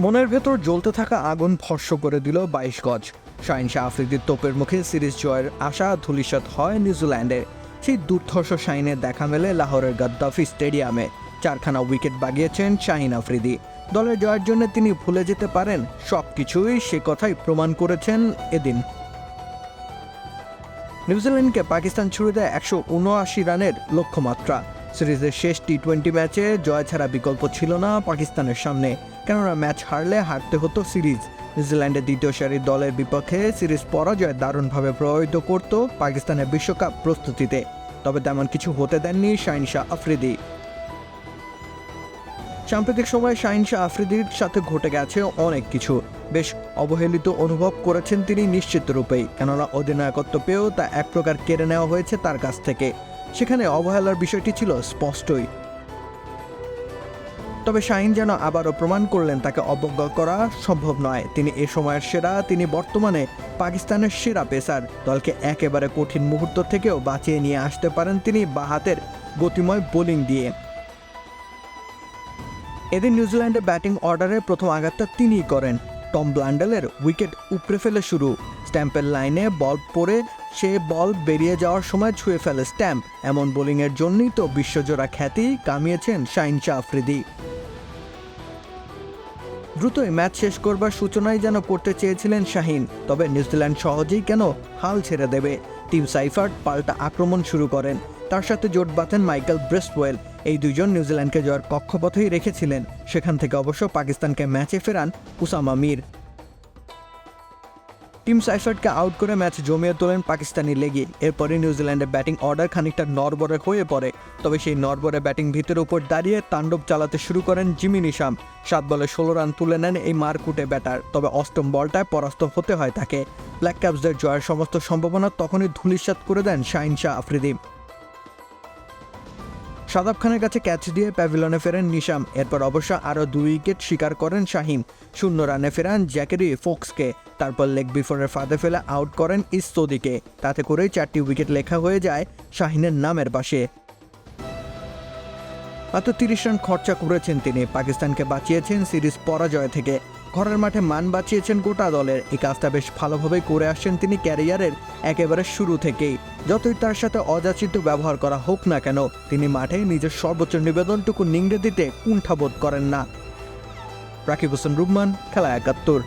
মনের ভেতর জ্বলতে থাকা আগুন ভস্ম করে দিল 22 গজ। শাহিন শাহ আফ্রিদির তোপের মুখে সিরিজ জয়ের আশা ধূলিসাৎ হয় নিউজিল্যান্ডে। সেই দুর্ধর্ষ শাহিনের দেখা মেলে লাহোরের গাদ্দাফি স্টেডিয়ামে। 4খানা উইকেট বাগিয়েছেন শাহিন আফ্রিদি। দলের জয়ের জন্য তিনি ভুলে যেতে পারেন সবকিছুই, সে কথাই প্রমাণ করেছেন এদিন। নিউজিল্যান্ডকে পাকিস্তান ছুড়ে দেয় 179 রানের লক্ষ্যমাত্রা। সিরিজের শেষ টি20 ম্যাচে জয় ছাড়া বিকল্প ছিল না পাকিস্তানের সামনে, কেননা ম্যাচ হারলে হারতে হতো সিরিজ। নিউজিল্যান্ডের দ্বিতীয় সারির দলের বিপক্ষে সিরিজ পরাজয় দারুণভাবে প্রভাবিত করত পাকিস্তানের বিশ্বকাপ প্রস্তুতিতে। তবে তেমন কিছু হতে দেননি শাহিন শাহ আফ্রিদি। সাম্প্রতিক সময়ে শাহিন শাহ আফ্রিদির সাথে ঘটে গেছে অনেক কিছু। বেশ অবহেলিত অনুভব করেছেন তিনি নিশ্চিত রূপেই, কেননা অধিনায়কত্ব পেয়েও তা এক প্রকার কেড়ে নেওয়া হয়েছে তার কাছ থেকে। সেখানে অবহেলার বিষয়টি ছিল স্পষ্টই। তবে শাহিন যেন আবারও প্রমাণ করলেন তাকে অবজ্ঞা করা সম্ভব নয়। তিনি এ সময়ের সেরা, তিনি বর্তমানে পাকিস্তানের সেরা পেসার। দলকে একেবারে কঠিন মুহূর্ত থেকেও বাঁচিয়ে নিয়ে আসতে পারেন তিনি বাঁহাতের গতিময় বোলিং দিয়ে। এদিন নিউজিল্যান্ডের ব্যাটিং অর্ডারে প্রথম আঘাতটা তিনিই করেন। টম ব্ল্যান্ডেলের উইকেট উপড়ে ফেলে শুরু। স্ট্যাম্পের লাইনে বল পড়ে সে বল বেরিয়ে যাওয়ার সময় ছুঁয়ে ফেলে স্ট্যাম্প। এমন বোলিংয়ের জন্যই তো বিশ্বজোড়া খ্যাতি কামিয়েছেন শাহিন শাহ আফ্রিদি। দ্রুতই ম্যাচ শেষ করবার সূচনাই যেন করতে চেয়েছিলেন শাহিন, তবে নিউজিল্যান্ড সহজেই কেন হাল ছেড়ে দেবে। টিম সাইফার্ট পাল্টা আক্রমণ শুরু করেন। তার সাথে জোট বাঁধেন মাইকেল ব্রেসওয়েল। এই দুইজন নিউজিল্যান্ডকে জয়ের কক্ষপথেই রেখেছিলেন। সেখান থেকে অবশ্য পাকিস্তানকে ম্যাচে ফেরান উসামা মির। টিম সাইফার্টকে আউট করে ম্যাচ জমিয়ে তোলেন পাকিস্তানি লেগি। এরপরে নিউজিল্যান্ডের ব্যাটিং অর্ডার খানিকটা নড়বড়ে হয়ে পড়ে। তবে সেই নড়বড়ে ব্যাটিং ভিতের উপর দাঁড়িয়ে তাণ্ডব চালাতে শুরু করেন জিমি নিশাম। 7 বলে 16 রান তুলে নেন এই মারকুটে ব্যাটার। তবে অষ্টম বলটায় পরাস্ত হতে হয় তাকে। ব্ল্যাক ক্যাপসদের জয়ের সমস্ত সম্ভাবনা তখনই ধূলিসাৎ করে দেন শাহিন শাহ আফ্রিদি। শাদাব খানের কাছে ক্যাচ দিয়ে প্যাভিলনে ফেরেন নিশাম। এরপর অবশ্য আরও 2 উইকেট শিকার করেন শাহিন। 0 রানে ফেরান জ্যাকেরি ফোক্সকে। তারপর লেগ বিফোরের ফাঁদে ফেলে আউট করেন ইস্তোদিকে। তাতে করেই 4টি উইকেট লেখা হয়ে যায় শাহিনের নামের পাশে। মাত্র 30 রান খরচা করেছেন তিনি। পাকিস্তানকে বাঁচিয়েছেন সিরিজ পরাজয় থেকে। ঘরের মাঠে মান বাঁচিয়েছেন গোটা দলের। এই কাজটা বেশ ভালোভাবেই করে আসছেন তিনি ক্যারিয়ারের একেবারে শুরু থেকেই। যতই তার সাথে অযাচিত ব্যবহার করা হোক না কেন, তিনি মাঠে নিজের সর্বোচ্চ নিবেদনটুকু নিংড়ে দিতে কুণ্ঠাবোধ করেন না। রাকিব হোসেন রুম্মান, খেলা 71।